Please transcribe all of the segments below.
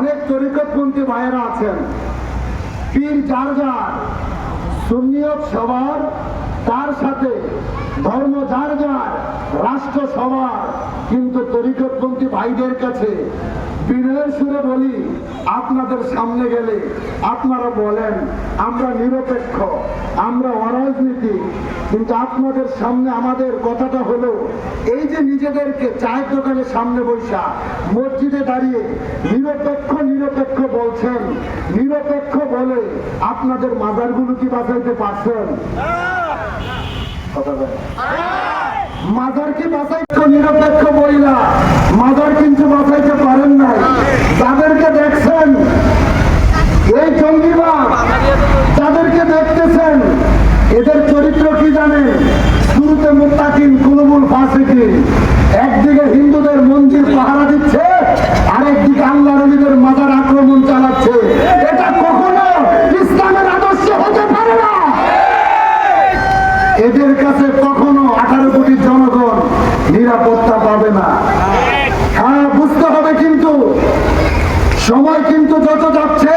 অনেক তরিকতপন্থী ভাইয়েরা আছেন, পীর যার যার, সুন্নিয়ত সবার, তার সাথে ধর্ম যার যার, রাষ্ট্র সবার। কিন্তু তরিকতপন্থী ভাইদের কাছে বিনয়ের সুরে বলি, আপনাদের সামনে গেলে আপনারা বলেন আমরা নিরপেক্ষ, আমরা অরাজনীতিক, কিন্তু আপনাদের সামনে আমাদের কথাটা হলো এই যে নিজেদেরকে চায়ের দোকানের সামনে বৈশা মসজিদে দাঁড়িয়ে নিরপেক্ষ নিরপেক্ষ বলছেন, নিরপেক্ষ বলে আপনাদের মাজারগুলো কি বাঁচাইতে পারছেন? মাজার কি বাঁচাইতে? নিরপেক্ষ বইলা মাজার কিন্তু বাঁচাইতে পারেন নাই। যাদেরকে দেখছেন এই জঙ্গিবাদ, যাদেরকে দেখতেছেন এদের চরিত্র কি জানেন? শুরুতে মুত্তাকিন, কুলুবুল ফাসিকিন। একদিকে হিন্দুদের মন্দির পাহারা দিচ্ছে, আরেকদিকে আল্লাহ নবীদের মাজার আক্রমণ চালাচ্ছে। এটা কখনো ইসলামের আদর্শ হতে পারে না। এদের কাছে কখনো 18 কোটি জনগণ নিরাপত্তা পাবে না। হ্যাঁ, বুঝতে হবে কিন্তু সময় কিন্তু যত যাচ্ছে,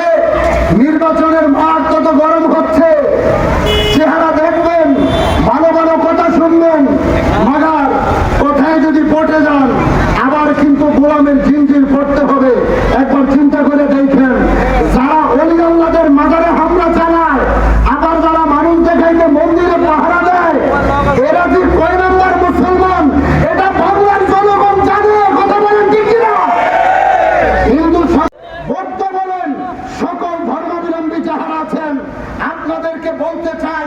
নির্বাচনের মাঠ তত গরম হচ্ছে। চেহারা দেখবেন, ভালো ভালো কথা শুনবেন, মাগার কোথায় যদি পটে যান আবার কিন্তু গোলামের জিনজির পড়তে হবে। একবার চিন্তা করে দেখেন, যারা ওলি আল্লাহদের মাজারে হামলা চালায়, আবার যারা মানুষ দেখাইতে মন্দিরে পাহারা দেয়, এরা যে কয় নম্বর মুসলমান এটা বাংলার জনগণ জানে। কথা বলেন ঠিক কিনা? হিন্দু বৌদ্ধ বলেন, সকল ধর্মাবলম্বী যারা আছেন আপনাদেরকে বলতে চাই,